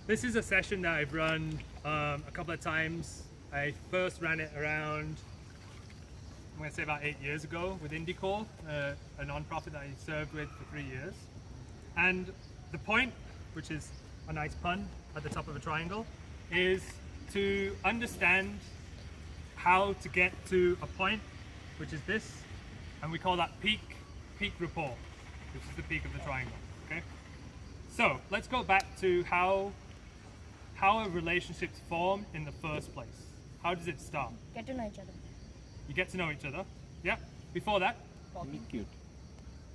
This is a session that I've run a couple of times. I first ran it around, I'm going to say about 8 years ago with IndieCore, a non-profit that I served with for 3 years. And the point, which is a nice pun at the top of a triangle, is to understand how to get to a point, which is this, and we call that peak rapport, which is the peak of the triangle. Okay. So let's go back to how a relationship's formed in the first place. How does it start? Get to know each other. You get to know each other. Yeah. Before that, Meet cute.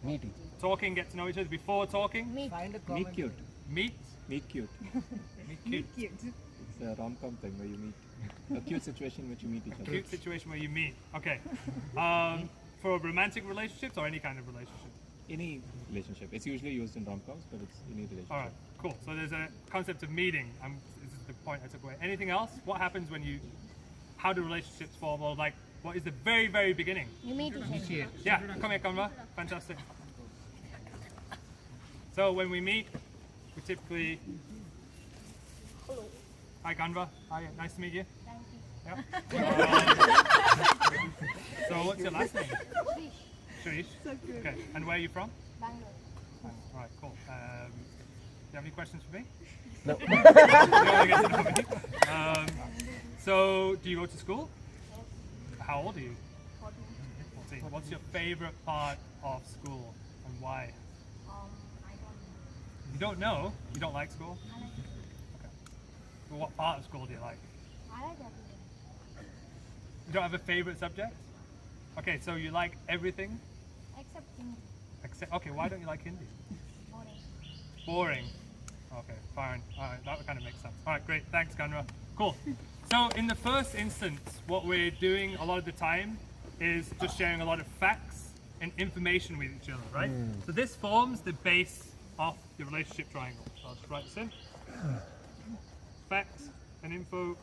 Meeting. talking, get to know each other. Before talking, Meet. Find a common Meet cute. meet. Meet cute. Meet cute. It's a rom-com thing where you meet. A cute situation in which you meet each other. Cute situation where you meet. Okay. For romantic relationships or any kind of relationship. Any relationship. It's usually used in rom-coms, but it's any relationship. All right. Cool. So there's a concept of meeting. This is the point I took away. Anything else? What happens when you? How do relationships form? Or like, what is the very, very beginning? You meet each other. Yeah. Come here, Conra. Fantastic. So when we meet, we typically. Hello. Hi, Conra. Hi. Nice to meet you. Thank you. Yeah. So what's your last name? Sharish. Okay. And where are you from? Bangalore. All right. Cool. Do you have any questions for me? No. You wanna get to know me? So do you go to school? How old are you? 14. What's your favorite part of school and why? I don't You don't know? You don't like school? I like it. Okay. Well, what part of school do you like? I like everything. You don't have a favorite subject? Okay, so you like everything Except Hindi. except. Okay, why don't you like Hindi? Boring. Boring. Okay, fine. All right, that kind of makes sense. All right, great. Thanks, Ganra. Cool. So in the first instance, what we're doing a lot of the time is just sharing a lot of facts and information with each other, right? So this forms the base of the relationship triangle. So I'll just write this in. Facts and info.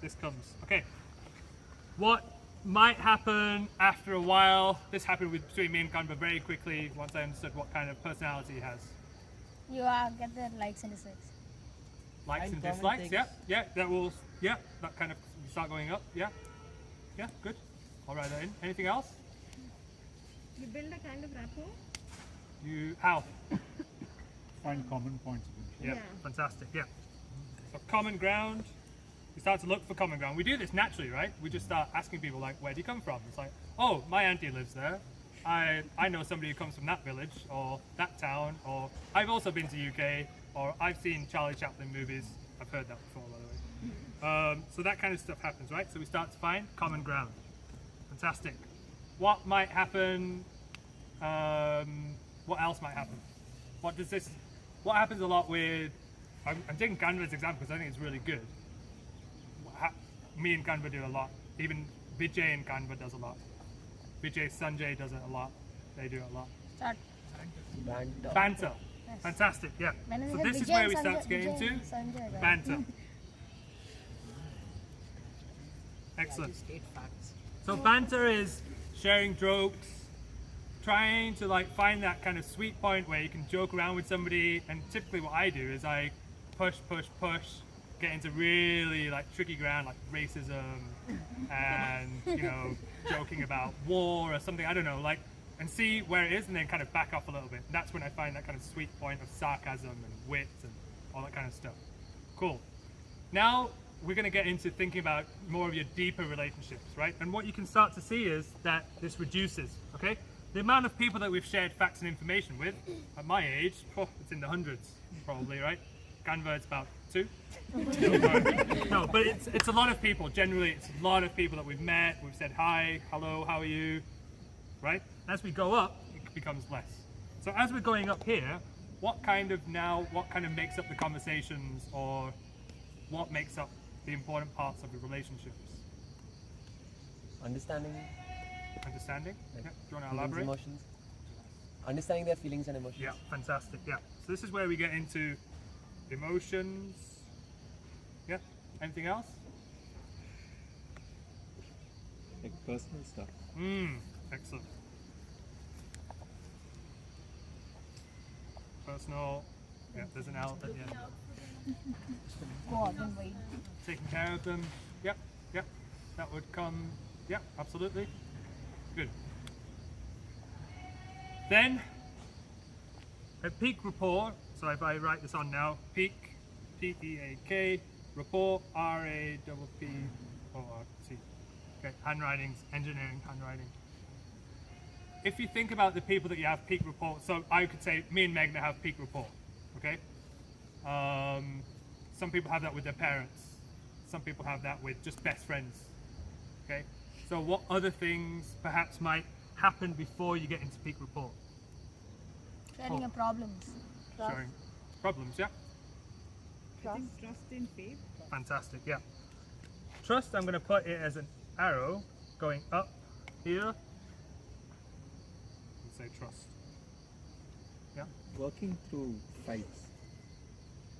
This comes. Okay. What might happen after a while? This happened between me and Ganra very quickly once I understood what kind of personality he has. You get the likes and dislikes. Likes Find and common dislikes, things. yeah, that will, that kind of start going up, yeah, good. I'll write that in. Anything else? You build a kind of rapport? How? Find common points. Yeah, Yeah. fantastic, yeah. So common ground, we start to look for common ground. We do this naturally, right? We just start asking people like, where do you come from? It's like, oh, my auntie lives there. I know somebody who comes from that village or that town, or I've also been to UK, or I've seen Charlie Chaplin movies. I've heard that before, by the way. So that kind of stuff happens, right? So we start to find common ground. Fantastic. What might happen? What else might happen? What happens a lot with, I'm taking Ganra's example because I think it's really good. Me and Ganra do a lot. Even Vijay and Ganra does a lot. Vijay, Sanjay does it a lot. They do it a lot. Start. Banter. Yes. Fantastic, yeah. When So said this is Vijay where and we start Sanjay- to get Vijay into and Sanjay, right? banter. Excellent. State facts. So banter is sharing jokes, trying to like find that kind of sweet point where you can joke around with somebody. And typically what I do is I push, get into really like tricky ground like racism and joking about war or something, I don't know, like, and see where it is and then kind of back off a little bit. And that's when I find that kind of sweet point of sarcasm and wit and all that kind of stuff. Cool. Now we're going to get into thinking about more of your deeper relationships, right? And what you can start to see is that this reduces, okay? The amount of people that we've shared facts and information with at my age, it's in the hundreds probably, right? Ganra, it's about 2. No, but it's a lot of people. Generally, it's a lot of people that we've met. We've said hi, hello, how are you, right? As we go up, it becomes less. So as we're going up here, what kind of makes up the conversations, or what makes up the important parts of the relationships? Understanding Understanding? Like Yeah. Do you want to feelings, elaborate? emotions. Understanding their feelings and emotions. Yeah, fantastic. Yeah. So this is where we get into emotions. Yeah. Anything else? Like personal stuff. Excellent. Personal. Yeah, there's an L at the end. Go out and wait. Taking care of them. Yep, yep. That would come. Yep, absolutely. Good. Then, a peak rapport. So if I write this on now, peak, P-E-A-K, rapport, R-A-P-P-O-R-T. Okay, handwriting's engineering handwriting. If you think about the people that you have peak rapport, so I could say me and Meghna have peak rapport. Okay. Some people have that with their parents. Some people have that with just best friends. Okay. So what other things perhaps might happen before you get into peak rapport? Sharing your problems. Sharing problems, yeah. I think trust in faith. Fantastic, yeah. Trust, I'm going to put it as an arrow going up here. And say trust. Yeah. Working through fights.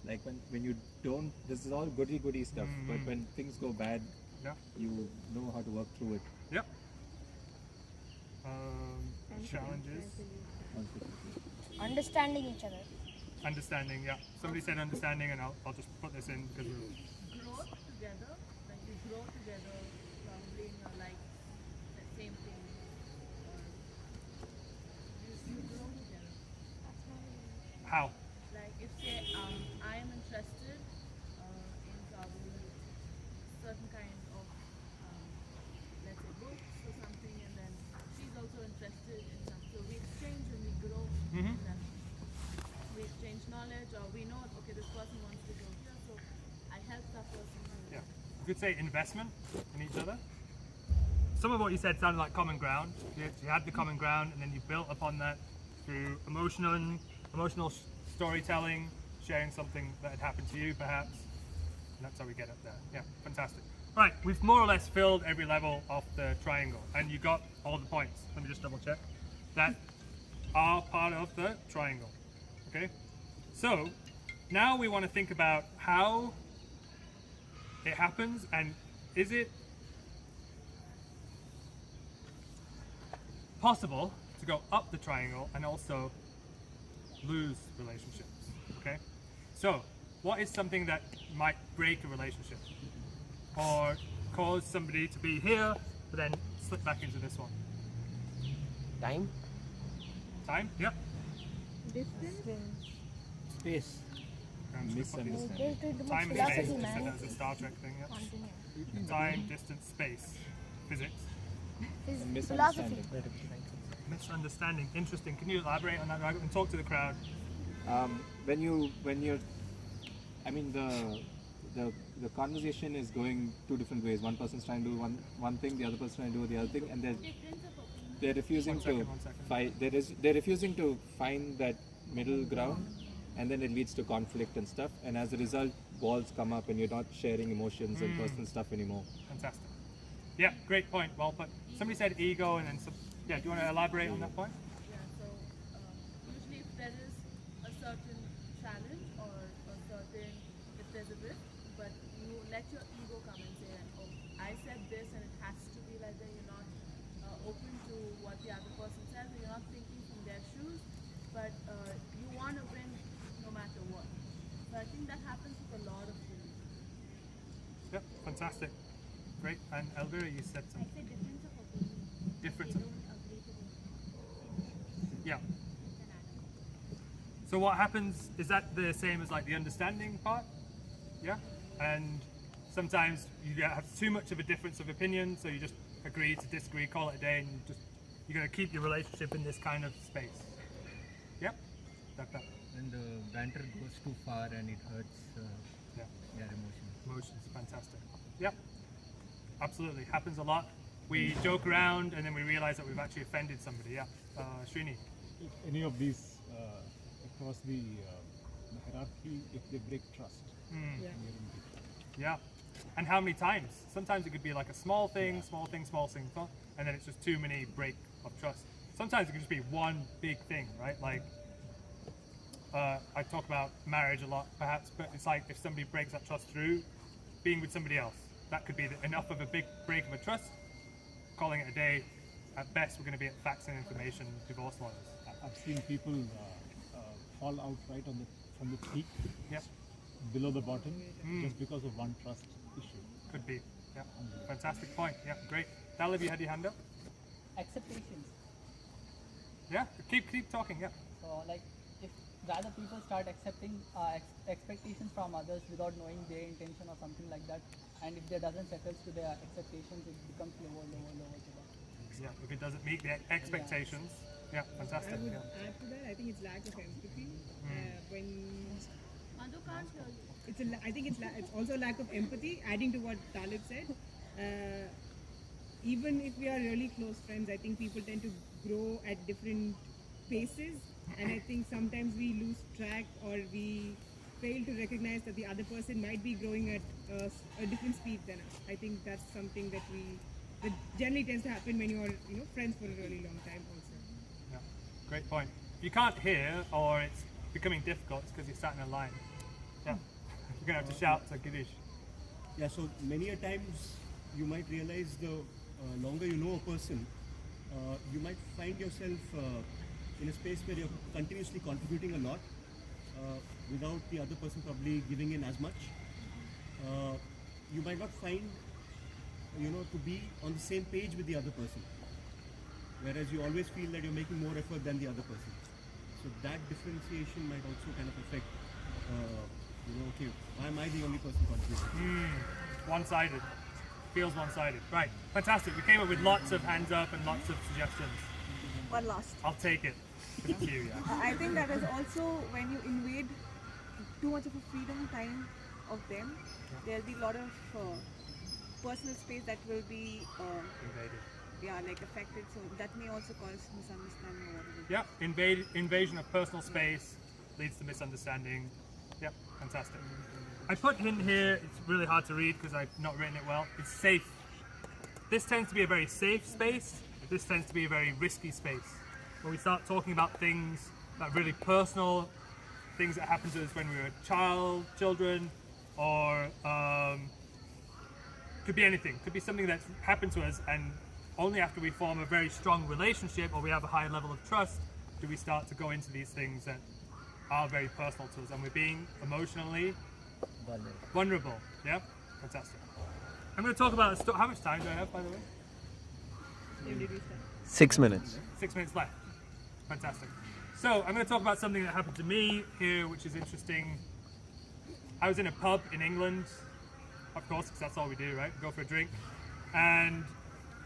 Like when you don't, this is all goody stuff, but when things go bad, Yeah. you know how to work through it. Yep. Challenges. Understanding each other. Understanding, yeah. Somebody said understanding, and I'll just put this in because we're Growth together, like you grow together, probably in your like the same thing, or you grow together. how? Like if say I am interested in probably certain kind of let's say books or something, and then she's also interested in something. So we exchange and we grow. Mhm. And we exchange knowledge, or we know okay this person wants to go here, so I help that person. Yeah. You could say investment in each other. Some of what you said sounded like common ground. You had the common ground, and then you built upon that through emotional storytelling, sharing something that had happened to you, perhaps. And that's how we get up there. Yeah, fantastic. Right, we've more or less filled every level of the triangle, and you got all the points. Let me just double check. That are part of the triangle. Okay? So, now we want to think about how it happens, and is it possible to go up the triangle and also lose relationships? Okay? So, what is something that might break a relationship? Or cause somebody to be here, but then slip back into this one? Time? Time? Yep. Distance. Space. I'm just gonna put Misunderstanding. Get into time and philosophy, space, just said man. that as a Star Trek thing, yeah. Continue. Time, distance, space, physics. And Philosophy. misunderstanding. Misunderstanding. Interesting. Can you elaborate on that and talk to the crowd? When you're, I mean the conversation is going two different ways. One person's trying to do one thing, the other person's trying to do the other thing, and they're refusing to One second. fight. They're refusing to find that middle ground, and then it leads to conflict and stuff. And as a result, walls come up, and you're not sharing emotions and personal stuff anymore. Fantastic. Yeah, great point. Well put. Somebody said ego, and then some. Yeah, do you want to elaborate on that point? Yeah, so usually if there is a certain challenge or a certain, if there's a risk, but you let your ego come and say, oh, I said this and it has to be like that, you're not open to what the other person says, or you're not thinking from their shoes, but you want to win no matter what. So I think that happens with a lot of things. Yep, fantastic. Great. And Elvira, you said I something. said difference of opinion. Difference. They don't agree to this. Yeah. So what happens, is that the same as like the understanding part? Yeah? And sometimes you have too much of a difference of opinion, so you just agree to disagree, call it a day, and you're going to keep your relationship in this kind of space. Yep? That. When the banter goes too far and it hurts Yeah. their emotions. Emotions, fantastic. Yep. Absolutely. Happens a lot. We joke around and then we realize that we've actually offended somebody. Yeah. Srini. If any of these across the hierarchy, if they break trust, Yeah. you're in big trouble. Yeah. And how many times? Sometimes it could be like a small thing, and then it's just too many break of trust. Sometimes it could just be one big thing, right? Like, I talk about marriage a lot, perhaps, but it's like if somebody breaks that trust through being with somebody else, that could be enough of a big break of a trust. Calling it a day. At best, we're going to be at facts and information divorce lawyers. I've seen people fall out right from the peak. Yep. below the bottom just because of one trust issue. Could be. Yeah. Fantastic point. Yeah, great. Dalib, you had your hand up? Expectations. Yeah, keep talking, yeah. So like if rather people start accepting expectations from others without knowing their intention or something like that, and if they doesn't settle to their expectations, it becomes lower to that. Yeah, if it doesn't meet the expectations. Yeah, fantastic. I would Yeah. add to that. I think it's lack of empathy. When Madhu can't hear you. I think it's also lack of empathy. Adding to what Talib said, even if we are really close friends, I think people tend to grow at different paces, and I think sometimes we lose track or we fail to recognize that the other person might be growing at a different speed than us. I think that's something that generally tends to happen when you are friends for a really long time also. Yeah, great point. If you can't hear or it's becoming difficult, it's because you're sat in a line. Yeah, you're going to have to shout to Girish. Yeah, so many a times you might realize the longer you know a person, you might find yourself in a space where you're continuously contributing a lot without the other person probably giving in as much. You might not find, to be on the same page with the other person, whereas you always feel that you're making more effort than the other person. So that differentiation might also kind of affect, okay, why am I the only person contributing? One-sided. Feels one-sided. Right, fantastic. We came up with lots of hands up and lots of suggestions. One last. I'll take it. It's you, yeah. I think that is also when you invade too much of a freedom time of them, there'll be a lot of personal space that will be Invaded. affected. So that may also cause misunderstanding or whatever. Yeah, invasion of personal space leads to misunderstanding. Yeah, fantastic. I put in here, it's really hard to read because I've not written it well. It's safe. This tends to be a very safe space. This tends to be a very risky space. When we start talking about things that are really personal, things that happen to us when we were children, or could be anything. Could be something that's happened to us, and only after we form a very strong relationship or we have a high level of trust do we start to go into these things that are very personal to us, and we're being emotionally vulnerable. Yeah, fantastic. I'm going to talk about how much time do I have, by the way? 6 minutes. 6 minutes left. Fantastic. So I'm going to talk about something that happened to me here, which is interesting. I was in a pub in England, of course, because that's all we do, right? Go for a drink. And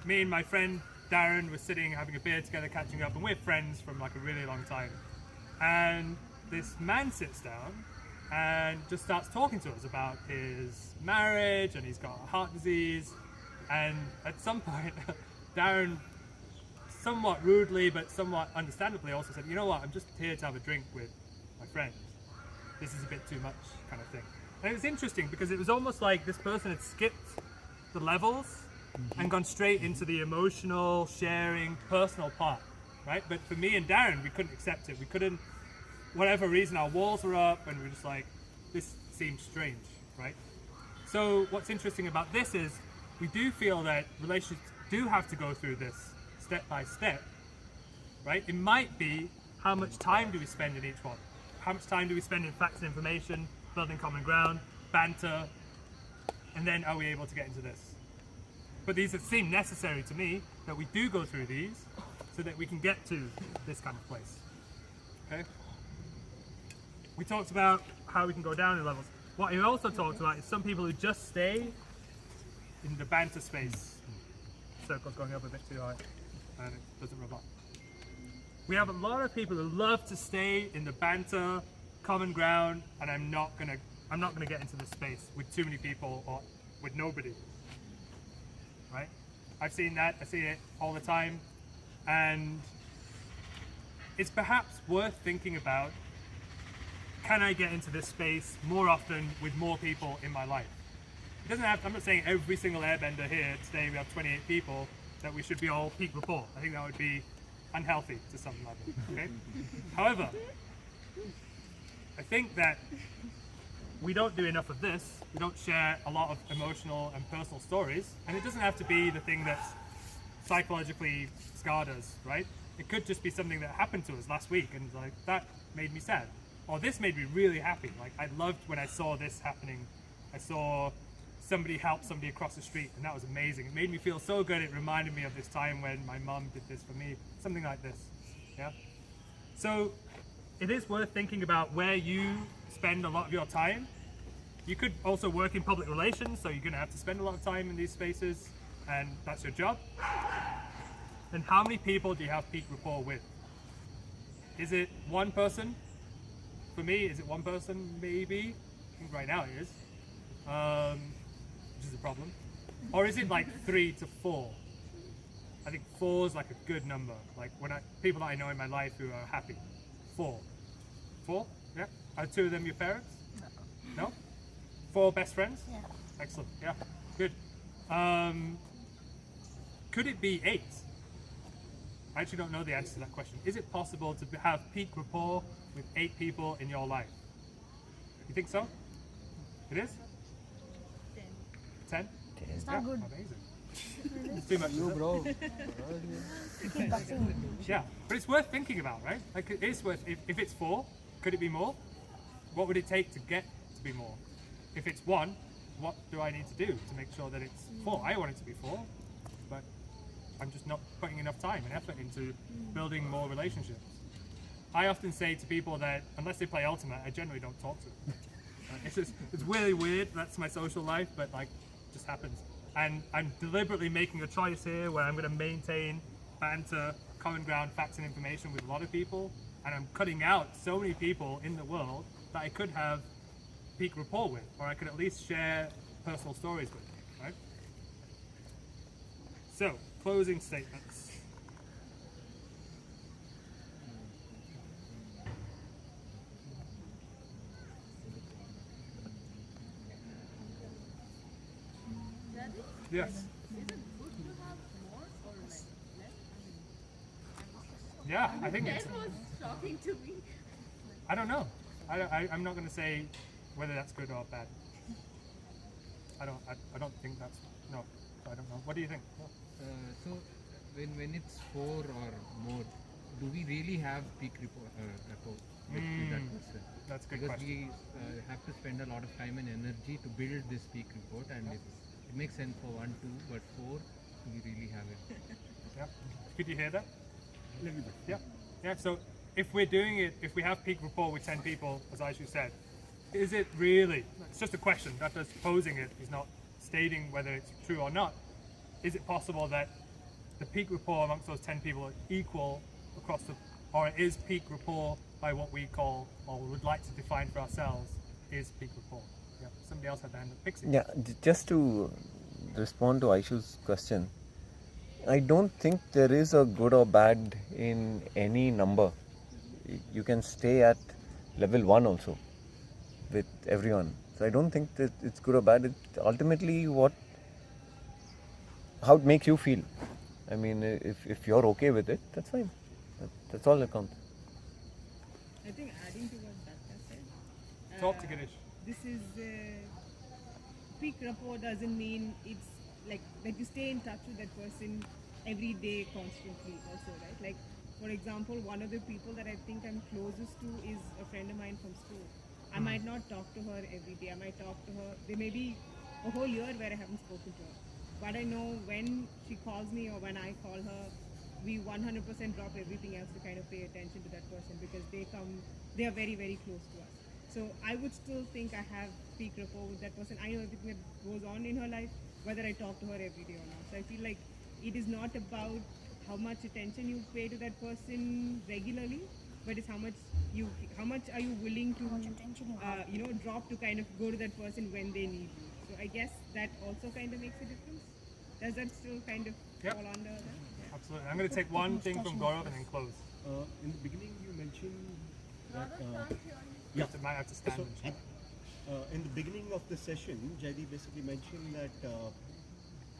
me and my friend Darren were sitting having a beer together, catching up, and we're friends from like a really long time. And this man sits down and just starts talking to us about his marriage, and he's got heart disease. And at some point, Darren, somewhat rudely but somewhat understandably, also said, "You know what? I'm just here to have a drink with my friend. This is a bit too much," kind of thing. And it was interesting because it was almost like this person had skipped the levels and gone straight into the emotional, sharing, personal part, right? But for me and Darren, we couldn't accept it. We couldn't, whatever reason, our walls were up and we were just like, this seems strange, right? So what's interesting about this is we do feel that relationships do have to go through this step by step, right? It might be how much time do we spend in each one? How much time do we spend in facts and information, building common ground, banter, and then are we able to get into this? But these seem necessary to me, that we do go through these so that we can get to this kind of place. Okay? We talked about how we can go down in levels. What we also talked about is some people who just stay in the banter space. Circle's going up a bit too high and it doesn't rub off. We have a lot of people who love to stay in the banter, common ground, and I'm not gonna get into this space with too many people or with nobody. Right? I've seen that, I see it all the time, and it's perhaps worth thinking about, can I get into this space more often with more people in my life? It doesn't have, I'm not saying every single airbender here, today we have 28 people, that we should be all peak rapport. I think that would be unhealthy to some level, okay? However, I think that we don't do enough of this. We don't share a lot of emotional and personal stories, and it doesn't have to be the thing that's psychologically scarred us, right? It could just be something that happened to us last week, and like that made me sad. or this made me really happy. Like I loved when I saw this happening. I saw somebody help somebody across the street, and that was amazing. It made me feel so good. It reminded me of this time when my mum did this for me, something like this. Yeah. So it is worth thinking about where you spend a lot of your time. You could also work in public relations, so you're going to have to spend a lot of time in these spaces, and that's your job. And how many people do you have peak rapport with? Is it one person? For me, is it one person? Maybe. I think right now it is, which is a problem. Or is it like 3 to 4? I think 4 is like a good number. Like when people that I know in my life who are happy. 4. 4? Yeah. Are 2 of them your parents? No? 4 best friends? Yeah. Excellent. Yeah. Good. Could it be 8? I actually don't know the answer to that question. Is it possible to have peak rapport with 8 people in your life? You think so? It is? 10? It's not good. Amazing. It's too much. You, bro. Keep buffing. Yeah, but it's worth thinking about, right? Like it is worth. If it's 4, could it be more? What would it take to get to be more? If it's 1, what do I need to do to make sure that it's 4? I want it to be 4, but I'm just not putting enough time and effort into building more relationships. I often say to people that unless they play Ultimate, I generally don't talk to them. It's really weird. That's my social life, but like, it just happens. And I'm deliberately making a choice here where I'm going to maintain banter, common ground, facts and information with a lot of people, and I'm cutting out so many people in the world that I could have peak rapport with, or I could at least share personal stories with, right? So, closing statements. Yes. Is it good to have more or less? Yeah, I think it's. That was shocking to me. I don't know. I'm not going to say whether that's good or bad. I don't think that's no. I don't know. What do you think? So when it's 4 or more, do we really have peak rapport with that person? That's a good Because question. we have to spend a lot of time and energy to build this peak rapport, and it makes sense for 1, 2, but 4, we really have it. Yeah. Could you hear that? A little bit. Yeah. Yeah. So if we're doing it, if we have peak rapport with 10 people, as Aishu said, is it really? It's just a question. Not just posing it. He's not stating whether it's true or not. Is it possible that the peak rapport amongst those 10 people are equal across the, or is peak rapport by what we call, or would like to define for ourselves, is peak rapport? Yeah. Somebody else had their hand up. Pixie. Yeah, just to respond to Aishu's question, I don't think there is a good or bad in any number. You can stay at level 1 also with everyone. So I don't think that it's good or bad. It's ultimately how it makes you feel. I mean, if you're okay with it, that's fine. That's all that counts. I think adding to what Dutta said. Talk to Ganesh. This is peak rapport doesn't mean it's like that you stay in touch with that person every day constantly also, right? Like for example, one of the people that I think I'm closest to is a friend of mine from school. I might not talk to her every day. I might talk to her. There may be a whole year where I haven't spoken to her. But I know when she calls me or when I call her, we 100% drop everything else to kind of pay attention to that person because they are very, very close to us. So I would still think I have peak rapport with that person. I know everything that goes on in her life, whether I talk to her every day or not. So I feel like it is not about how much attention you pay to that person regularly, but it's how much are you willing to drop to kind of go to that person when they need you. So I guess that also kind of makes a difference. Does that still kind of fall under that? Yeah. Absolutely. I'm going to take one thing from Gaurav and then close. In the beginning, you mentioned that. You might have to stand So, and chat. in the beginning of the session, Jaidip basically mentioned that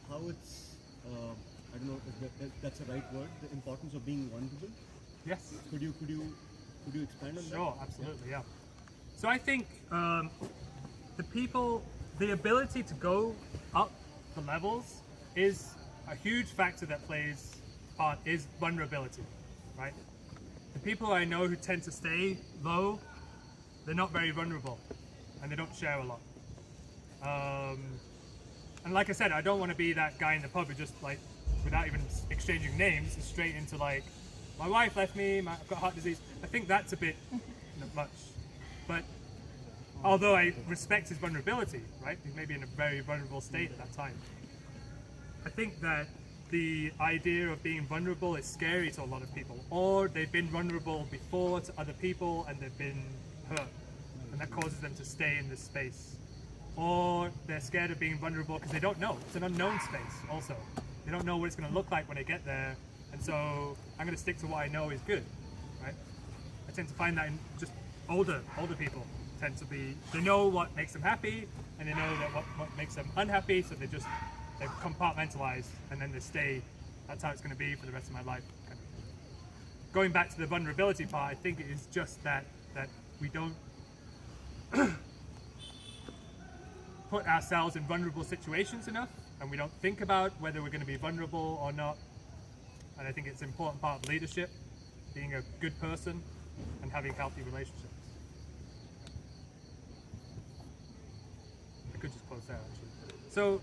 how it's, I don't know if that's the right word, the importance of being vulnerable. Yes. Could you expand on that? Sure, absolutely, yeah. So I think the ability to go up the levels is a huge factor that plays part is vulnerability, right? The people I know who tend to stay low they're not very vulnerable and they don't share a lot. And like I said, I don't want to be that guy in the pub who just like, without even exchanging names, is straight into like, my wife left me, I've got heart disease. I think that's a bit much. But although I respect his vulnerability, right? He may be in a very vulnerable state at that time. I think that the idea of being vulnerable is scary to a lot of people, or they've been vulnerable before to other people and they've been hurt, and that causes them to stay in this space. Or they're scared of being vulnerable because they don't know. It's an unknown space also. They don't know what it's going to look like when they get there, and so I'm going to stick to what I know is good, right? I tend to find that in just older people tend to be, they know what makes them happy and they know that what makes them unhappy, so they're compartmentalized and then they stay, that's how it's going to be for the rest of my life. Kind of. Going back to the vulnerability part, I think it is just that we don't put ourselves in vulnerable situations enough, and we don't think about whether we're going to be vulnerable or not. And I think it's an important part of leadership, being a good person and having healthy relationships. I could just close there actually. So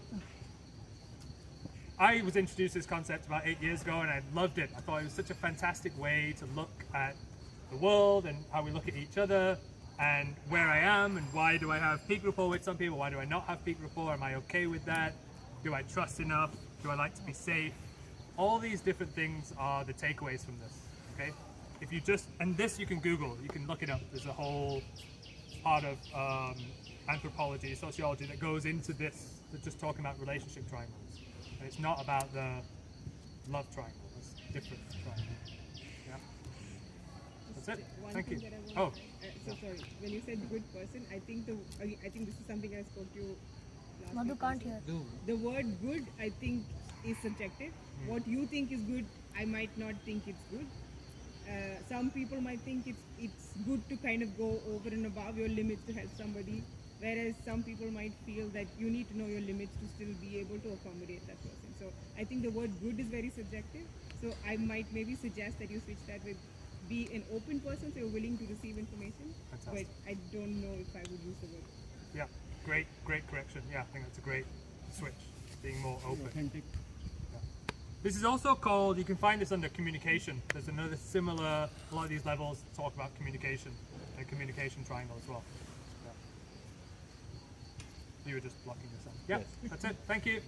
I was introduced to this concept about 8 years ago and I loved it. I thought it was such a fantastic way to look at the world and how we look at each other and where I am and why do I have peak rapport with some people, why do I not have peak rapport, am I okay with that, do I trust enough, do I like to be safe. All these different things are the takeaways from this, okay? If you just, and this you can Google, you can look it up, there's a whole part of anthropology, sociology that goes into this, that's just talking about relationship triangles. And it's not about the love triangle, it's different triangle. Yeah. That's it. Thank you. Oh. Sorry. When you said good person, I think this is something I spoke to you last Madhu week can't also. hear. The word good, I think, is subjective. What you think is good, I might not think it's good. Some people might think it's good to kind of go over and above your limits to help somebody, whereas some people might feel that you need to know your limits to still be able to accommodate that person. So I think the word good is very subjective. So I might maybe suggest that you switch that with be an open person, so you're willing to receive information. Fantastic. But I don't know if I would use the word. Yeah, great correction. Yeah, I think that's a great switch, being more open. Authentic. Yeah. This is also called, you can find this under communication. There's another similar, a lot of these levels talk about communication, and communication triangle as well. Yeah. You were just blocking yourself. Yeah, Yes. that's it. Thank you.